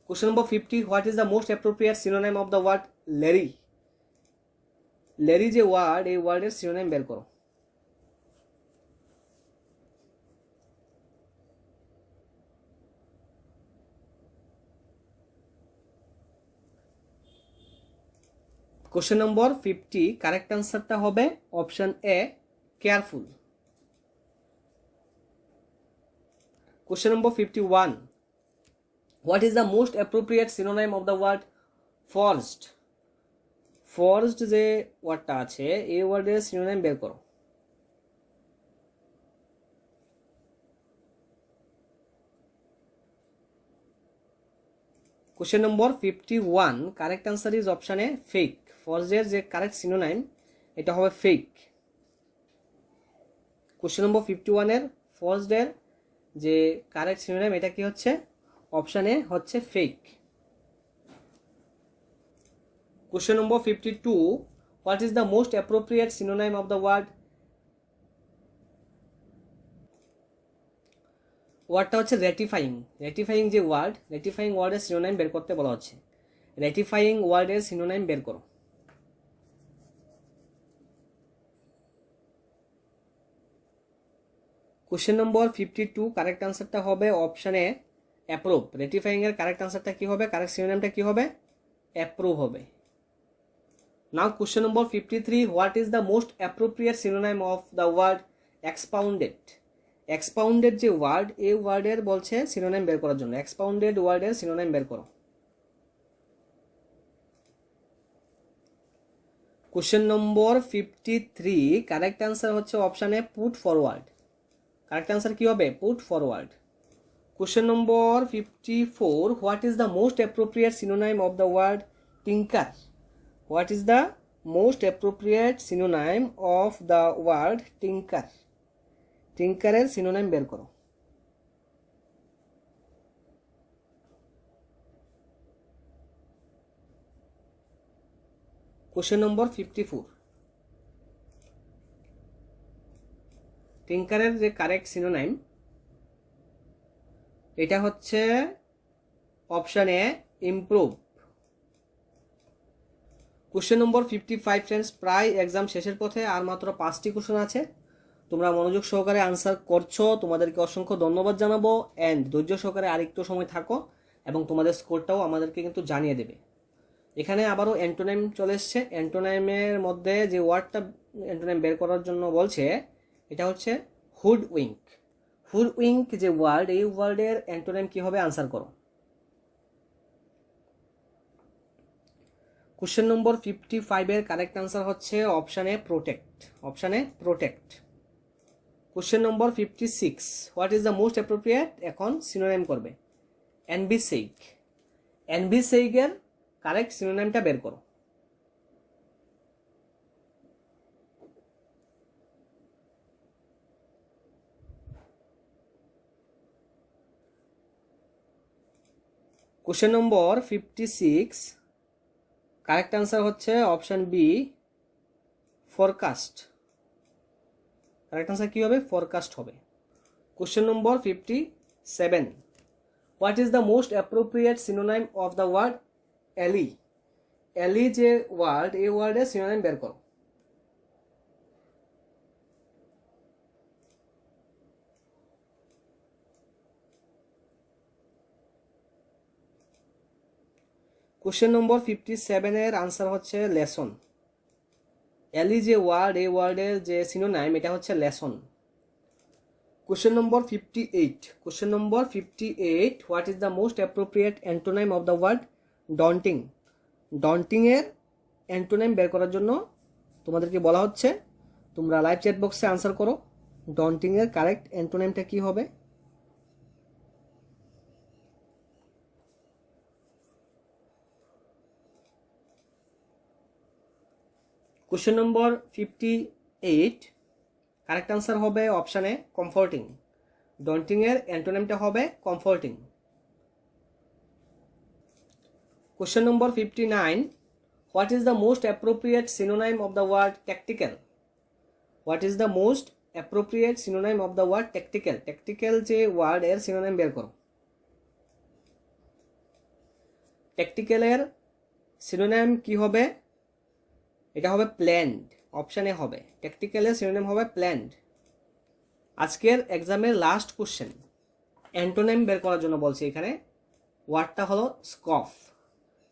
Question number 50, what is the most appropriate synonym of the word leery? Leery যে ওয়ার্ড, এই ওয়ার্ডের সিনোনাইম বের করো। কোশ্চেন নম্বর 50 কারেক্ট আনসারটা হবে option A, careful. Question number 51, what is the most appropriate synonym of the word forged? Forged যে ওয়ার্ডটা আছে এই ওয়ার্ডের সিনোনাইম বের করো। Question number 51 correct answer is অপশানে ফেক। ফর্জের যে কারেক্ট সিনোনাইম এটা হবে ফেক। কোশ্চেন নম্বর 51 এর ফর্জডের যে কারেক্ট সিনোনাইম এটা কি হচ্ছে? অপশানে হচ্ছে fake. Question number 52, what is the most appropriate synonym of the word? ওয়ার্ডটা হচ্ছে রেটিফাইং। রেটিফাইং যে ওয়ার্ড, রেটিফাইং ওয়ার্ডের সিনোনাইম বের করতে বলা হচ্ছে। রেটিফাইং ওয়ার্ডের সিনোনাইম বের করো। কোশ্চেন নম্বর 52 কারেক্ট আনসারটা হবে অপশানে অ্যাপ্রুভ। রেটিফাইং এর কারেক্ট আনসারটা কি হবে, কারেক্ট সিনোনিমটা কি হবে, অ্যাপ্রুভ হবে। Now question number 53, what is the most appropriate synonym of the word expounded. Expounded যে ওয়ার্ড, এই ওয়ার্ডের বলছে সিনোনিম বের করার জন্য। এক্সপাউন্ডেড ওয়ার্ডের সিনোনিম বের করো। কোশ্চেন নম্বর 53, কারেক্ট আনসার হচ্ছে অপশানে পুট ফরওয়ার্ড। কারেক্ট আনসার কি হবে, put forward. Question number 54, what is the most appropriate synonym of the word tinker. What is the most appropriate synonym of the word tinker. টিঙ্কারের synonym বের করো। Question number 54, টিঙ্কারের যে correct synonym এটা হচ্ছে option A, improve. Question number 55 friends, প্রায় exam শেষের পথে, আর মাত্র 5টি কোশ্চেন আছে। তোমরা মনোযোগ সহকারে আনসার করছো, তোমাদেরকে অসংখ্য ধন্যবাদ জানাবো। অ্যান্ড ধৈর্য সহকারে আরেকটু সময় থাকো এবং তোমাদের স্কোরটাও আমাদেরকে কিন্তু জানিয়ে দেবে। এখানে আবারও অ্যান্টোনিম চলে এসছে। অ্যান্টোনিমের মধ্যে যে ওয়ার্ডটা অ্যান্টোনিম বের করার জন্য বলছে এটা হচ্ছে হুড উইঙ্ক। হুড উইঙ্ক যে ওয়ার্ড, এই ওয়ার্ডের অ্যান্টোনিম কি হবে, আনসার করো। কোশ্চেন নম্বর 55 এর কারেক্ট আনসার হচ্ছে অপশানে প্রোটেক্ট। অপশানে protect. Question number 56, what is the most appropriate, এখন সিনোনিম করবে। এনভিসেইক। এনভিসেইকের কারেক্ট সিনোনিমটা বের করো। কোশ্চেন নম্বর 56, কারেক্ট আনসার হচ্ছে option B, forecast. Correct answer কি হবে, ফরকাস্ট হবে। Question number 57, what is the most appropriate synonym of the word allay. Allay যে ওয়ার্ড, এই ওয়ার্ডের সিনোনিম বের করো। কোশ্চেন নম্বর 57 এর আনসার হচ্ছে লেসন। অ্যালি যে ওয়ার্ড, এই ওয়ার্ডের যে সিনোনিম এটা হচ্ছে lessen. Question number 58, question number 58, what is the most appropriate antonym of the word daunting. Daunting এর অ্যান্টোনিম বের করার জন্য তোমাদেরকে বলা হচ্ছে, তোমরা লাইভ চ্যাট বক্সে আনসার করো। ডন্টিং এর কারেক্ট অ্যান্টোনিমটা কি হবে। কোশ্চেন নম্বর 58, কারেক্ট আনসার হবে অপশানে কমফোর্টিং। ডন্টিং এর অ্যান্টোনিমটা হবে comforting. Question number 59, what is the most appropriate synonym of the word tactical. What is the most appropriate synonym of the word tactical. Tactical যে word, এর synonym বের করো। ট্যাকটিক্যালের synonym কি হবে, এটা হবে প্ল্যান্ড। অপশানে হবে, ট্যাকটিক্যালের সিনোনিম হবে প্ল্যান্ড। আজকের এক্সামের লাস্ট কোশ্চেন, অ্যান্টোনিম বের করার জন্য বলছি। এখানে ওয়ার্ডটা হলো স্কফ।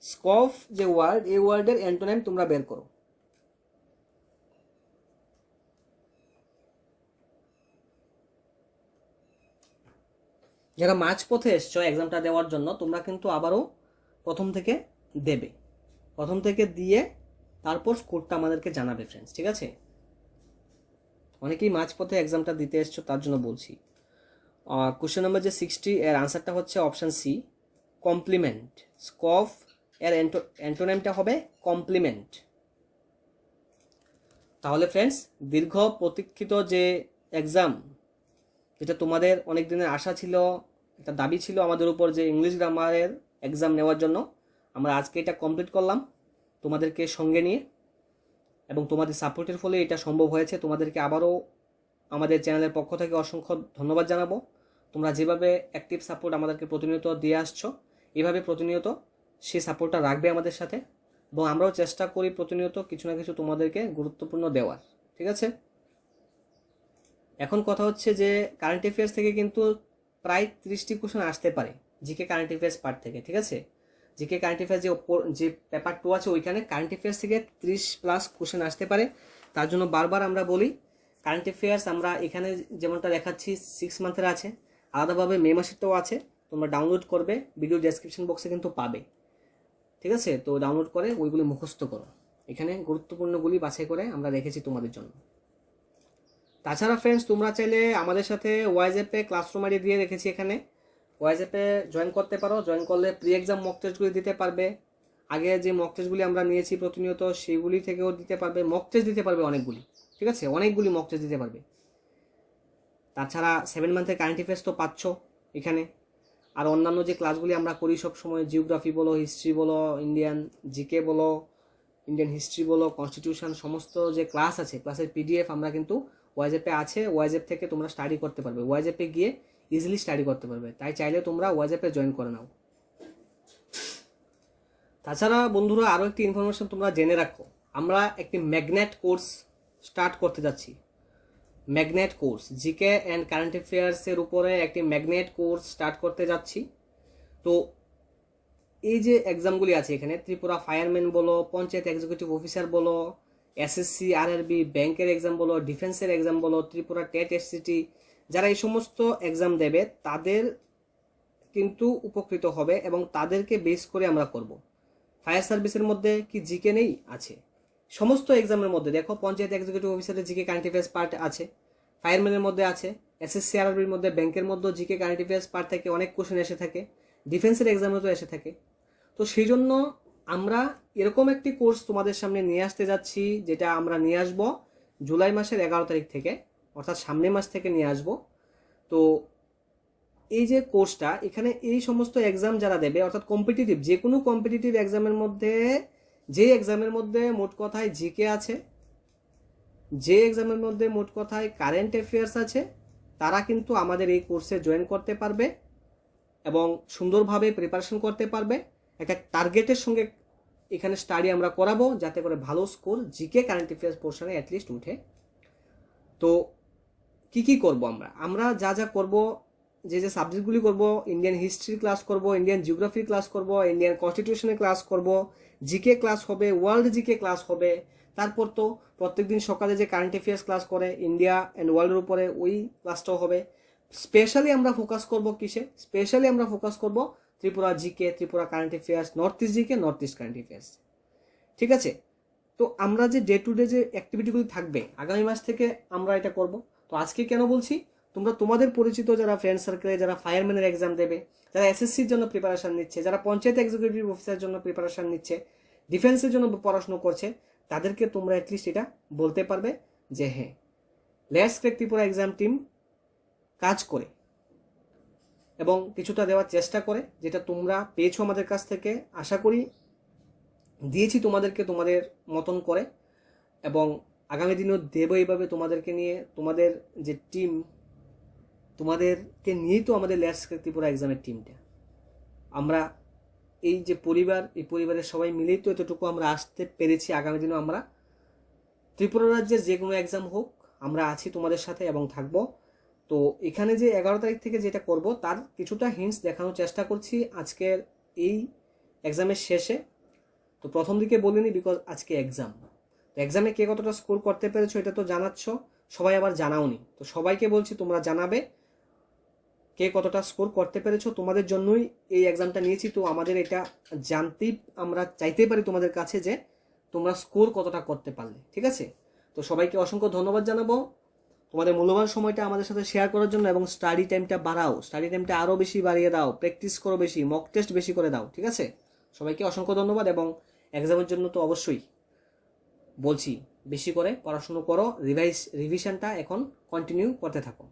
স্কফ যে ওয়ার্ড, এই ওয়ার্ডের অ্যান্টোনিম তোমরা বের করো। যারা মাঝপথে এসছো এক্সামটা দেওয়ার জন্য, তোমরা কিন্তু আবারও প্রথম থেকে দেবে। প্রথম থেকে দিয়ে তারপর স্কোরটা আমাদেরকে জানাবে ফ্রেন্ডস, ঠিক আছে। অনেকেই মাঝপথে এক্সামটা দিতে এসছো, তার জন্য বলছি। কোশ্চেন নম্বর যে 60, এর আনসারটা হচ্ছে অপশান সি, কমপ্লিমেন্ট। স্কফ এর অ্যান্টোনিমটা হবে কমপ্লিমেন্ট। তাহলে ফ্রেন্ডস, দীর্ঘ প্রতীক্ষিত যে এক্সাম, যেটা তোমাদের অনেক দিনের আশা ছিল, একটা দাবি ছিল আমাদের উপর, যে ইংলিশ গ্রামারের এক্সাম নেওয়ার জন্য, আমরা আজকে এটা কমপ্লিট করলাম তোমাদেরকে সঙ্গে নিয়ে, এবং তোমাদের সাপোর্টের ফলে এটা সম্ভব হয়েছে। তোমাদেরকে আবারও আমাদের চ্যানেলের পক্ষ থেকে অসংখ্য ধন্যবাদ জানাবো। তোমরা যেভাবে অ্যাক্টিভ সাপোর্ট আমাদেরকে প্রতিনিয়ত দিয়ে আসছো, এভাবে প্রতিনিয়ত সেই সাপোর্টটা রাখবে আমাদের সাথে, এবং আমরাও চেষ্টা করি প্রতিনিয়ত কিছু না কিছু তোমাদেরকে গুরুত্বপূর্ণ দেওয়ার, ঠিক আছে। এখন কথা হচ্ছে যে কারেন্ট অ্যাফেয়ার্স থেকে কিন্তু প্রায় 30টি কোশ্চেন আসতে পারে, জিকে কারেন্ট অ্যাফেয়ার্স পার্ট থেকে, ঠিক আছে। জিকে কারেন্ট অ্যাফেয়ার্স যে পেপার 2 আছে ওইখানে কারেন্ট অ্যাফেয়ার্স থেকে 30+ কোশ্চেন আসতে পারে। তার জন্য বারবার আমরা বলি কারেন্ট অ্যাফেয়ার্স আমরা এখানে যেমনটা দেখাচ্ছি 6 মান্থের আছে, আলাদাভাবে মে মাসেরটাও আছে, তোমরা ডাউনলোড করবে, ভিডিও ডেসক্রিপশন বক্সে কিন্তু পাবে, ঠিক আছে। তো ডাউনলোড করে ওইগুলি মুখস্থ করো, এখানে গুরুত্বপূর্ণগুলি বাছাই করে আমরা রেখেছি তোমাদের জন্য। তাছাড়া ফ্রেন্ডস তোমরা চাইলে আমাদের সাথে ওয়াইজ অ্যাপে ক্লাসরুম আইডি দিয়ে রেখেছি, এখানে ওয়াইজ অ্যাপে জয়েন করতে পারো। জয়েন করলে প্রি এক্সাম মক টেস্টগুলি দিতে পারবে, আগে যে মক টেস্টগুলি আমরা নিয়েছি প্রতিনিয়ত সেগুলি থেকেও দিতে পারবে, মক টেস্ট দিতে পারবে অনেকগুলি, ঠিক আছে, অনেকগুলি মক টেস্ট দিতে পারবে। তাছাড়া 7 মান্থের কারেন্ট অ্যাফেয়ার্স তো পাচ্ছ এখানে, আর অন্যান্য যে ক্লাসগুলি আমরা করি সব সময়, জিওগ্রাফি বলো, হিস্ট্রি বলো, ইন্ডিয়ান জিকে বলো, ইন্ডিয়ান হিস্ট্রি বলো, কনস্টিটিউশন, সমস্ত যে ক্লাস আছে ক্লাসের পিডিএফ আমরা কিন্তু ওয়াইজ অ্যাপে আছে, ওয়াইজ অ্যাপ থেকে তোমরা স্টাডি করতে পারবে, ওয়াইজ অ্যাপে গিয়ে ইজিলি স্টাডি করতে পারবে। তাই চাইলে তোমরা ওয়াইজ অ্যাপে জয়েন করে নাও। তাছাড়া বন্ধুরা আরও একটি ইনফরমেশন তোমরা জেনে রাখো, আমরা একটি ম্যাগনেট কোর্স স্টার্ট করতে যাচ্ছি। Magnet course GK and current অ্যাফেয়ার্সের উপরে একটি ম্যাগনেট কোর্স স্টার্ট করতে যাচ্ছি। তো এই যে এক্সামগুলি আছে এখানে, ত্রিপুরা ফায়ারম্যান বলো, পঞ্চায়েত এক্সিকিউটিভ অফিসার বলো, এসএসসি আরআরবি ব্যাংকের এক্সাম বলো, ডিফেন্সের এক্সাম বলো, ত্রিপুরা টেট এসসিটি, যারা এই সমস্ত এক্সাম দেবে তাদের কিন্তু উপকৃত হবে এবং তাদেরকে বেস করে আমরা করব। ফায়ার সার্ভিসের মধ্যে কি জিকে নেই? আছে। সমস্ত এক্সামের মধ্যে দেখো, পঞ্চায়েত এক্সিকিউটিভ অফিসারের জিকে কারেন্ট অ্যাফেয়ার্স পার্ট আছে, ফায়ারম্যানের মধ্যে আছে, এসএসসি আরআরবির মধ্যে, ব্যাংকের মধ্যে জিকে কারেন্ট অ্যাফেয়ার্স পার্ট থেকে অনেক কোশ্চেন এসে থাকে, ডিফেন্সের এক্সামে তো এসে থাকে। তো সেই জন্য আমরা এরকম একটি কোর্স তোমাদের সামনে নিয়ে আসতে যাচ্ছি, যেটা আমরা নিয়ে আসব জুলাই মাসের 11 তারিখ থেকে, অর্থাৎ সামনের মাস থেকে নিয়ে আসব। তো এই যে কোর্সটা, এখানে এই সমস্ত এক্সাম যারা দেবে, অর্থাৎ কম্পিটিটিভ যে কোনো কম্পিটিটিভ এক্সামের মধ্যে, যে এক্সামের মধ্যে মোট কথায় জিকে আছে, যে এক্সামের মধ্যে মোট কথায় কারেন্ট অ্যাফেয়ার্স আছে, তারা কিন্তু আমাদের এই কোর্সে জয়েন করতে পারবে এবং সুন্দরভাবে প্রিপারেশন করতে পারবে। একটা টার্গেটের সঙ্গে এখানে স্টাডি আমরা করাবো, যাতে করে ভালো স্কোর জিকে কারেন্ট অ্যাফেয়ার্স পোর্শনে অ্যাটলিস্ট উঠে। তো কি করব আমরা যা যা করব, যে সাবজেক্টগুলি করব, ইন্ডিয়ান হিস্ট্রির ক্লাস করব, ইন্ডিয়ান জিওগ্রাফির ক্লাস করব, ইন্ডিয়ান কনস্টিটিউশনের ক্লাস করব, জিকে ক্লাস হবে, ওয়ার্ল্ড জিকে ক্লাস হবে। তারপর তো প্রত্যেকদিন সকালে যে কারেন্ট অ্যাফেয়ার্স ক্লাস করে ইন্ডিয়া অ্যান্ড ওয়ার্ল্ডের উপরে, ওই ক্লাসটাও হবে। স্পেশালি আমরা ফোকাস করব কিসে? স্পেশালি আমরা ফোকাস করব Tripura GK, Tripura current affairs, north east GK, north east current affairs, ঠিক আছে। তো আমরা যে ডে টু ডে যে অ্যাক্টিভিটিগুলি থাকবে আগামী মাস থেকে আমরা এটা করব। তো আজকে কেন বলছি, তোমরা তোমাদের পরিচিত যারা ফ্রেন্ড সার্কেলে যারা ফায়ারম্যানের এক্সাম দেবে, যারা এসএসসির জন্য প্রিপারেশন নিচ্ছে, যারা পঞ্চায়েত এক্সিকিউটিভ অফিসারের জন্য প্রিপারেশন নিচ্ছে, ডিফেন্সের জন্য পড়াশোনা করছে, তাদেরকে তোমরা অ্যাটলিস্ট এটা বলতে পারবে যে হ্যাঁ, let's crack Tripura exam team কাজ করে এবং কিছুটা দেওয়ার চেষ্টা করে, যেটা তোমরা পেয়েছো আমাদের কাছ থেকে, আশা করি দিয়েছি তোমাদেরকে তোমাদের মতন করে, এবং আগামী দিনেও দেবো এইভাবে তোমাদেরকে নিয়ে। তোমাদের যে টিম, তোমাদেরকে নিয়েই তো আমাদের লেটস ক্র্যাক ত্রিপুরা এক্সামের টিমটা। আমরা এই যে পরিবার, এই পরিবারের সবাই মিলেই তো এতটুকু আমরা আসতে পেরেছি। আগামী দিনেও আমরা ত্রিপুরা রাজ্যের যে কোনো এক্সাম হোক, আমরা আছি তোমাদের সাথে এবং থাকবো। তো এখানে যে 11 তারিখ থেকে যেটা করব, তার কিছুটা হিন্টস দেখানোর চেষ্টা করছি আজকের এই এক্সামের শেষে। তো প্রথম দিকে বলিনি, বিকজ আজকে এক্সাম। তো এক্সামে কে কতটা স্কোর করতে পেরেছো এটা তো জানাচ্ছ, সবাই আবার জানাওনি। তো সবাইকে বলছি তোমরা জানাবে কে কতটা স্কোর করতে পেরেছো, তোমাদের জন্যই এই এক্সামটা নিয়েছি। তো আমাদের এটা জানতেই আমরা চাইতেই পারি তোমাদের কাছে যে তোমরা স্কোর কতটা করতে পারলে, ঠিক আছে। তো সবাইকে অসংখ্য ধন্যবাদ জানাবো তোমাদের মূল্যবান সময়টা আমাদের সাথে শেয়ার করার জন্য, এবং স্টাডি টাইমটা বাড়াও, স্টাডি টাইমটা আরও বেশি বাড়িয়ে দাও, প্র্যাকটিস করো বেশি, মক টেস্ট বেশি করে দাও, ঠিক আছে। সবাইকে অসংখ্য ধন্যবাদ, এবং এক্সামের জন্য তো অবশ্যই বলছি বেশি করে পড়াশুনো করো, রিভিশনটা এখন কন্টিনিউ করতে থাকো।